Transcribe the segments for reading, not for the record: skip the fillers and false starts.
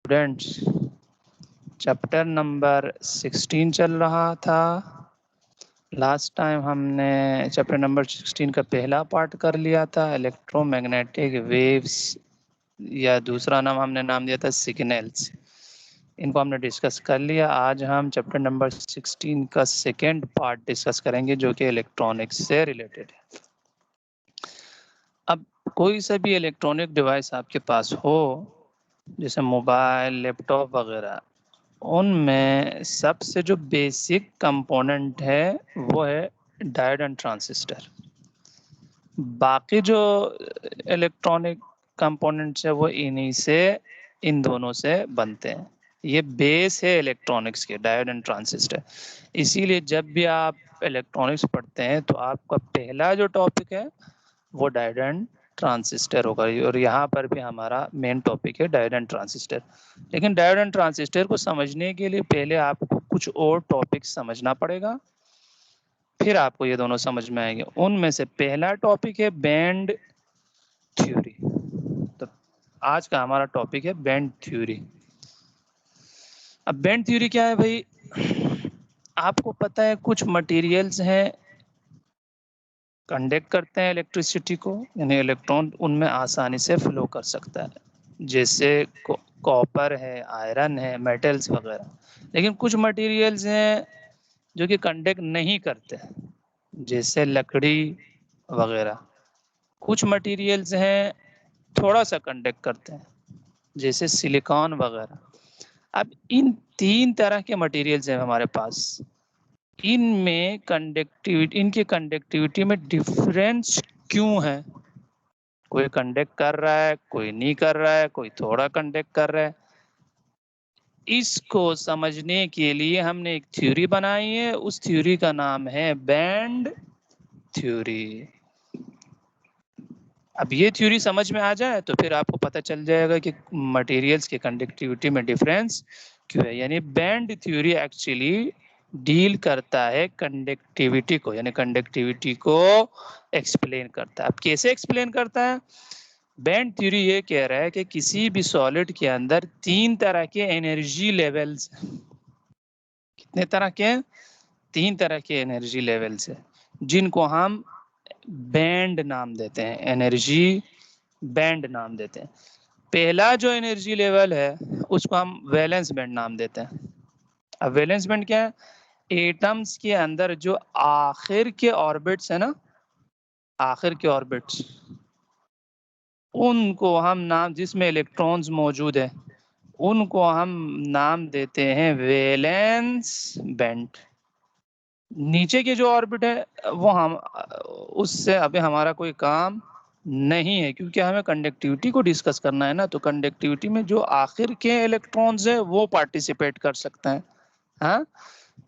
Students, chapter number 16 चल रहा था। लास्ट टाइम हमने चैप्टर नंबर 16 का पहला पार्ट कर लिया था, इलेक्ट्रोमैग्नेटिक वेव्स, या दूसरा हमने नाम दिया था सिग्नल्स। इनको हमने डिस्कस कर लिया। आज हम चैप्टर नंबर 16 का सेकेंड पार्ट डिस्कस करेंगे, जो कि इलेक्ट्रॉनिक्स से रिलेटेड है। अब कोई सा भी इलेक्ट्रॉनिक डिवाइस आपके पास हो, जैसे मोबाइल, लैपटॉप वगैरह, उनमें सबसे जो बेसिक कंपोनेंट है वो है डायोड एंड ट्रांजिस्टर। बाकी जो इलेक्ट्रॉनिक कंपोनेंट्स है वो इन दोनों से बनते हैं। ये बेस है इलेक्ट्रॉनिक्स के, डायोड एंड ट्रांजिस्टर। इसीलिए जब भी आप इलेक्ट्रॉनिक्स पढ़ते हैं तो आपका पहला जो टॉपिक है वो डायोड एंड ट्रांजिस्टर होगा, और यहाँ पर भी हमारा मेन टॉपिक है डायोड एंड ट्रांजिस्टर। लेकिन डायोड एंड ट्रांजिस्टर को समझने के लिए पहले आपको कुछ और टॉपिक समझना पड़ेगा, फिर आपको ये दोनों समझ में आएंगे। उनमें से पहला टॉपिक है बैंड थ्योरी। तो आज का हमारा टॉपिक है बैंड थ्योरी। अब बैंड थ्योरी क्या है भाई? आपको पता है कुछ मटेरियल्स हैं कंडक्ट करते हैं इलेक्ट्रिसिटी को, यानी इलेक्ट्रॉन उनमें आसानी से फ्लो कर सकता है, जैसे कॉपर है, आयरन है, मेटल्स वगैरह। लेकिन कुछ मटेरियल्स हैं जो कि कंडक्ट नहीं करते, जैसे लकड़ी वगैरह। कुछ मटेरियल्स हैं थोड़ा सा कंडक्ट करते हैं, जैसे सिलिकॉन वगैरह। अब इन तीन तरह के मटेरियल्स हैं हमारे पास। इनकी कंडक्टिविटी में डिफरेंस क्यों है? कोई कंडक्ट कर रहा है, कोई नहीं कर रहा है, कोई थोड़ा कंडक्ट कर रहा है। इसको समझने के लिए हमने एक थ्योरी बनाई है, उस थ्योरी का नाम है बैंड थ्योरी। अब ये थ्योरी समझ में आ जाए तो फिर आपको पता चल जाएगा कि मटेरियल्स की कंडक्टिविटी में डिफरेंस क्यों है। यानी बैंड थ्योरी एक्चुअली डील करता है कंडक्टिविटी को, यानी कंडक्टिविटी को एक्सप्लेन करता है। अब कैसे एक्सप्लेन करता है? बैंड थ्योरी ये कह रहा है कि किसी भी सॉलिड के अंदर तीन तरह के एनर्जी लेवल्स। कितने तरह के? तीन तरह के एनर्जी लेवल्स है, जिनको हम बैंड नाम देते हैं, एनर्जी बैंड नाम देते हैं। पहला जो एनर्जी लेवल है उसको हम वैलेंस बैंड नाम देते हैं। अब वैलेंस बैंड क्या है? एटम्स के अंदर जो आखिर के ऑर्बिट्स है ना, आखिर के ऑर्बिट्स, उनको हम नाम, जिसमें इलेक्ट्रॉन्स मौजूद है, उनको हम नाम देते हैं वैलेंस बैंड। नीचे के जो ऑर्बिट है वो हम, उससे अभी हमारा कोई काम नहीं है, क्योंकि हमें कंडक्टिविटी को डिस्कस करना है ना। तो कंडक्टिविटी में जो आखिर के इलेक्ट्रॉन्स है वो पार्टिसिपेट कर सकते हैं, हाँ।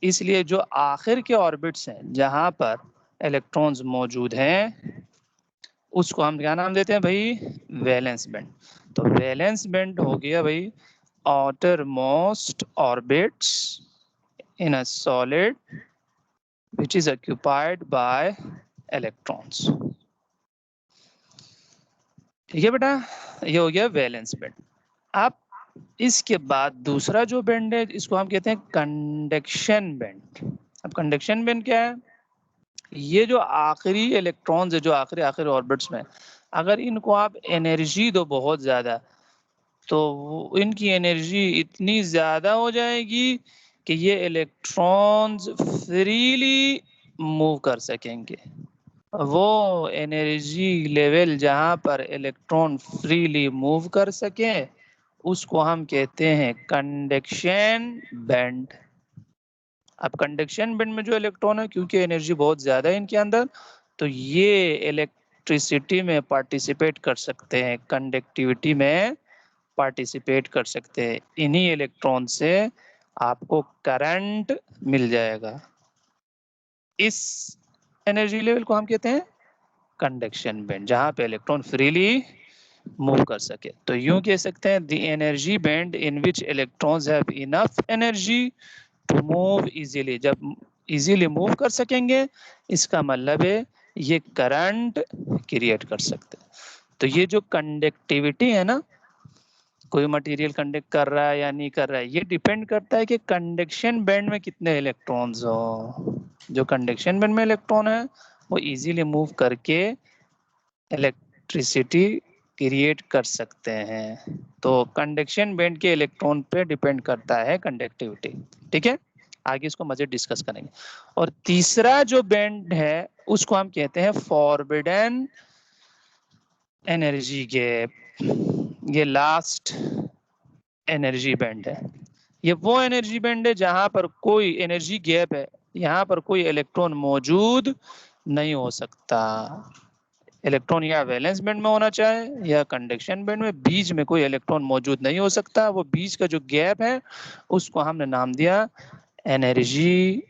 इसलिए जो आखिर के ऑर्बिट्स हैं जहां पर इलेक्ट्रॉन्स मौजूद हैं, उसको हम क्या नाम देते हैं भाई? Valence band. तो वैलेंस बैंड हो गया भाई outer most orbits in a solid which is occupied by electrons। ठीक है बेटा, ये हो गया वैलेंस बैंड। अब इसके बाद दूसरा जो बैंड है, इसको हम कहते हैं कंडक्शन बैंड। अब कंडक्शन बैंड क्या है? ये जो आखिरी इलेक्ट्रॉन्स है, जो आखिरी आखिरी ऑर्बिट्स में, अगर इनको आप एनर्जी दो बहुत ज्यादा, तो इनकी एनर्जी इतनी ज्यादा हो जाएगी कि ये इलेक्ट्रॉन्स फ्रीली मूव कर सकेंगे। वो एनर्जी लेवल जहां पर इलेक्ट्रॉन फ्रीली मूव कर सके, उसको हम कहते हैं कंडक्शन बैंड। अब कंडक्शन बैंड में जो इलेक्ट्रॉन है, क्योंकि एनर्जी बहुत ज्यादा है इनके अंदर, तो ये इलेक्ट्रिसिटी में पार्टिसिपेट कर सकते हैं, कंडक्टिविटी में पार्टिसिपेट कर सकते हैं। इन्हीं इलेक्ट्रॉन से आपको करंट मिल जाएगा। इस एनर्जी लेवल को हम कहते हैं कंडक्शन बैंड, जहां पे इलेक्ट्रॉन फ्रीली मूव कर सके। तो यूं कह सकते हैं, the energy band in which electrons have enough energy to move easily. जब इजीली मूव कर सकेंगे, इसका मतलब है ये करंट क्रिएट कर सकते हैं। तो ये जो कंडक्टिविटी है ना, कोई मटेरियल कंडक्ट कर रहा है या नहीं कर रहा है, ये डिपेंड करता है कि कंडक्शन बैंड में कितने इलेक्ट्रॉन्स हो। जो कंडक्शन बैंड में इलेक्ट्रॉन है वो इजीली मूव करके इलेक्ट्रिसिटी क्रिएट कर सकते हैं। तो कंडक्शन बैंड के इलेक्ट्रॉन पे डिपेंड करता है कंडक्टिविटी। ठीक है, आगे इसको मजे डिस्कस करेंगे। और तीसरा जो बैंड है उसको हम कहते हैं फॉरबिडन एनर्जी गैप। ये लास्ट एनर्जी बैंड है। ये वो एनर्जी बैंड है जहां पर कोई एनर्जी गैप है, यहाँ पर कोई इलेक्ट्रॉन मौजूद नहीं हो सकता। इलेक्ट्रॉन या वैलेंस बैंड में होना चाहे या कंडक्शन बैंड में, बीच में कोई इलेक्ट्रॉन मौजूद नहीं हो सकता। वो बीच का जो गैप है उसको हमने नाम दिया एनर्जी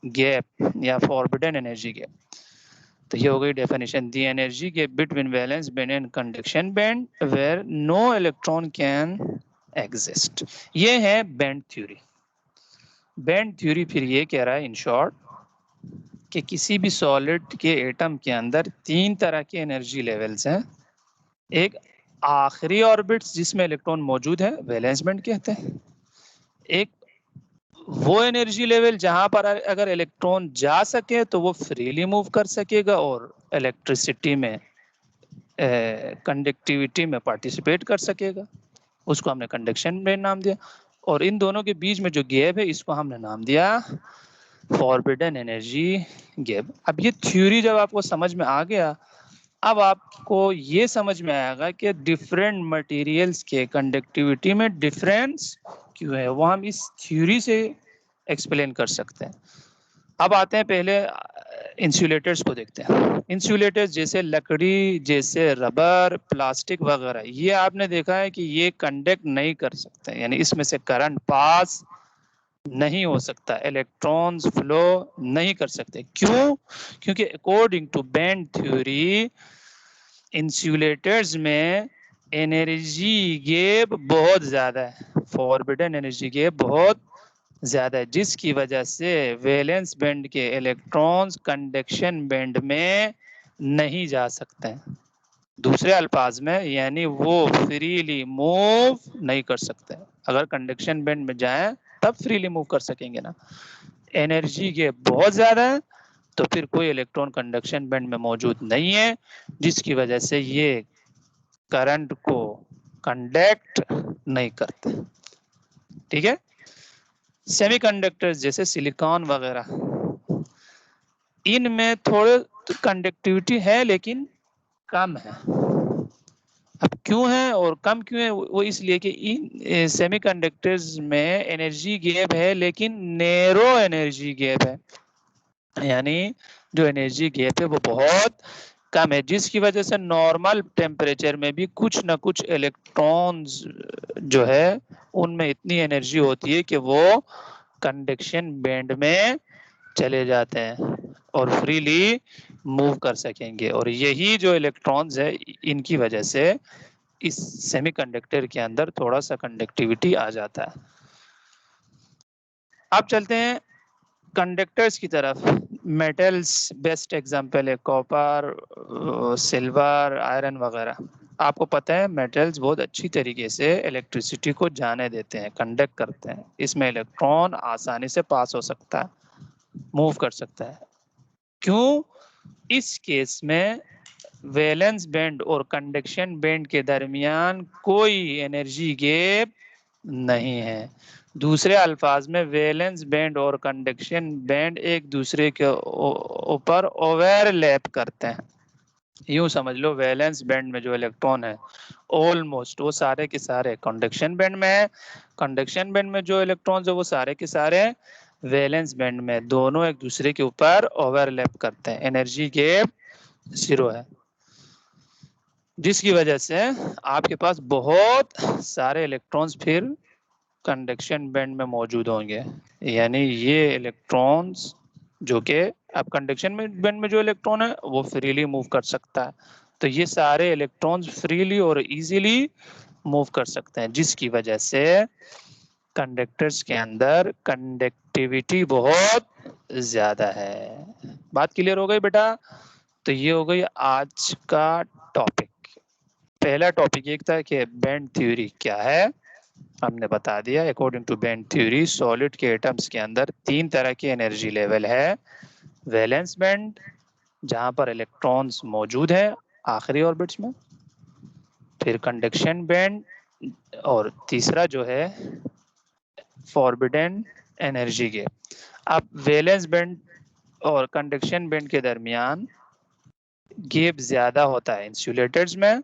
गैप या फॉरबिडन एनर्जी गैप। तो ये हो गई definition, the energy gap between valence band and conduction band where no electron can exist. ये है बैंड थ्योरी। बैंड थ्योरी फिर ये कह रहा है इन शॉर्ट कि किसी भी सॉलिड के एटम के अंदर तीन तरह के एनर्जी लेवल्स हैं। एक आखिरी ऑर्बिट्स जिसमें इलेक्ट्रॉन मौजूद है, वैलेंस बैंड कहते हैं। एक वो एनर्जी लेवल जहां पर अगर इलेक्ट्रॉन जा सके तो वो फ्रीली मूव कर सकेगा और इलेक्ट्रिसिटी में कंडक्टिविटी में पार्टिसिपेट कर सकेगा, उसको हमने कंडक्शन बैंड नाम दिया। और इन दोनों के बीच में जो गैप है इसको हमने नाम दिया फॉरबिडन एनर्जी गैप। अब ये थ्योरी जब आपको समझ में आ गया, अब आपको ये समझ में आएगा कि डिफरेंट मटेरियल्स के कंडक्टिविटी में डिफरेंस क्यों है, वो हम इस थ्योरी से एक्सप्लेन कर सकते हैं। अब आते हैं पहले इंसुलेटर्स को देखते हैं। इंसुलेटर्स जैसे लकड़ी, जैसे रबर, प्लास्टिक वगैरह, ये आपने देखा है कि ये कंडक्ट नहीं कर सकते, यानी इसमें से करंट पास नहीं हो सकता, इलेक्ट्रॉन्स फ्लो नहीं कर सकते। क्यों? क्योंकि according to band theory insulators में एनर्जी गैप बहुत ज्यादा है, फॉरबिडन एनर्जी गैप बहुत ज्यादा है, जिसकी वजह से वैलेंस बैंड के इलेक्ट्रॉन्स कंडक्शन बैंड में नहीं जा सकते हैं। दूसरे अल्फाज में यानी वो फ्रीली मूव नहीं कर सकते। अगर कंडक्शन बैंड में जाएं तब फ्रीली मूव कर सकेंगे ना। एनर्जी गैप बहुत ज्यादा है तो फिर कोई इलेक्ट्रॉन कंडक्शन बैंड में मौजूद नहीं है, जिसकी वजह से ये करंट को कंडक्ट नहीं करते। ठीक है, सेमीकंडक्टर्स जैसे सिलिकॉन वगैरह, इनमें थोड़े कंडक्टिविटी है लेकिन कम है। अब क्यों है और कम क्यों है, वो इसलिए कि इन सेमीकंडक्टर्स में एनर्जी गैप है लेकिन नैरो एनर्जी गैप है, यानी जो एनर्जी गैप है वो बहुत कम है, जिसकी वजह से नॉर्मल टेम्परेचर में भी कुछ ना कुछ इलेक्ट्रॉन्स जो है उनमें इतनी एनर्जी होती है कि वो कंडक्शन बैंड में चले जाते हैं और फ्रीली मूव कर सकेंगे। और यही जो इलेक्ट्रॉन्स है इनकी वजह से इस सेमीकंडक्टर के अंदर थोड़ा सा कंडक्टिविटी आ जाता है। अब चलते हैं कंडक्टर्स की तरफ। मेटल्स बेस्ट एग्जांपल है कॉपर, सिल्वर, आयरन वगैरह। आपको पता है मेटल्स बहुत अच्छी तरीके से इलेक्ट्रिसिटी को जाने देते हैं, कंडक्ट करते हैं, इसमें इलेक्ट्रॉन आसानी से पास हो सकता है, मूव कर सकता है। क्यों? इस केस में वैलेंस बैंड और कंडक्शन बैंड के दरमियान कोई एनर्जी गैप नहीं है। दूसरे अल्फाज में वैलेंस बैंड और कंडक्शन बैंड एक दूसरे के ऊपर ओवरलैप करते हैं। यूं समझ लो वैलेंस बैंड में जो इलेक्ट्रॉन है ऑलमोस्ट वो सारे के सारे कंडक्शन बैंड में है, कंडक्शन बैंड में जो इलेक्ट्रॉन्स है वो सारे के सारे वैलेंस बैंड में, दोनों एक दूसरे के ऊपर ओवरलैप करते हैं, एनर्जी गैप 0 है, जिसकी वजह से आपके पास बहुत सारे इलेक्ट्रॉन्स फिर कंडक्शन बैंड में मौजूद होंगे। यानी ये इलेक्ट्रॉन्स जो कि अब कंडक्शन बैंड में जो इलेक्ट्रॉन है वो फ्रीली मूव कर सकता है, तो ये सारे इलेक्ट्रॉन्स फ्रीली और इजीली मूव कर सकते हैं, जिसकी वजह से कंडक्टर्स के अंदर कंडक्टिविटी बहुत ज्यादा है। बात क्लियर हो गई बेटा? तो ये हो गई आज का टॉपिक। पहला टॉपिक एक था कि बैंड थ्योरी क्या है, हमने बता दिया। According to band theory solid के एटम्स के अंदर 3 तरह के एनर्जी लेवल है। वैलेंस बैंड जहां पर इलेक्ट्रॉन्स मौजूद है आखिरी ऑर्बिट्स में, फिर कंडक्शन बैंड, और तीसरा जो है फॉरबिडन एनर्जी गैप। अब वैलेंस बैंड और कंडक्शन बैंड के दरमियान गैप ज्यादा होता है इंसुलेटर्स में,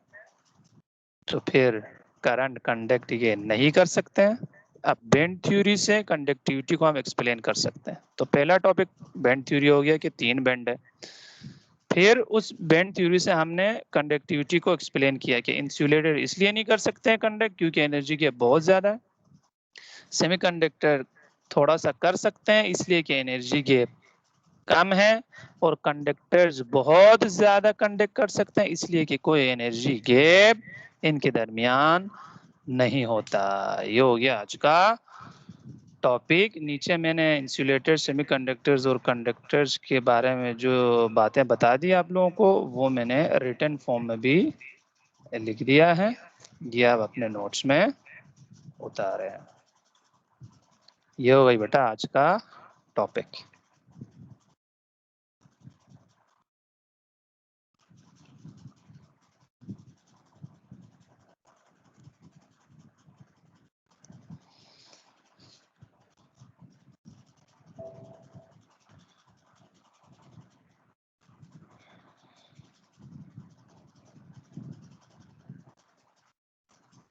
तो फिर करंट कंडक्ट ये नहीं कर सकते हैं। अब बैंड थ्योरी से कंडक्टिविटी को हम एक्सप्लेन कर सकते हैं। तो पहला टॉपिक बैंड थ्योरी हो गया कि 3 बैंड है। फिर उस बैंड थ्योरी से हमने कंडक्टिविटी को एक्सप्लेन किया कि इंसुलेटर इसलिए नहीं कर सकते हैं कंडक्ट क्योंकि एनर्जी गैप बहुत ज्यादा है। सेमीकंडक्टर थोड़ा सा कर सकते हैं इसलिए कि एनर्जी गैप कम है, और कंडक्टर्स बहुत ज्यादा कंडक्ट कर सकते हैं इसलिए कि कोई एनर्जी गैप इनके दरमियान नहीं होता। ये हो गया आज का टॉपिक। नीचे मैंने इंसुलेटर, सेमीकंडक्टर्स और कंडक्टर्स के बारे में जो बातें बता दी आप लोगों को, वो मैंने रिटन फॉर्म में भी लिख दिया है, ये आप अपने नोट्स में उतारे हैं। ये हो गई बेटा आज का टॉपिक।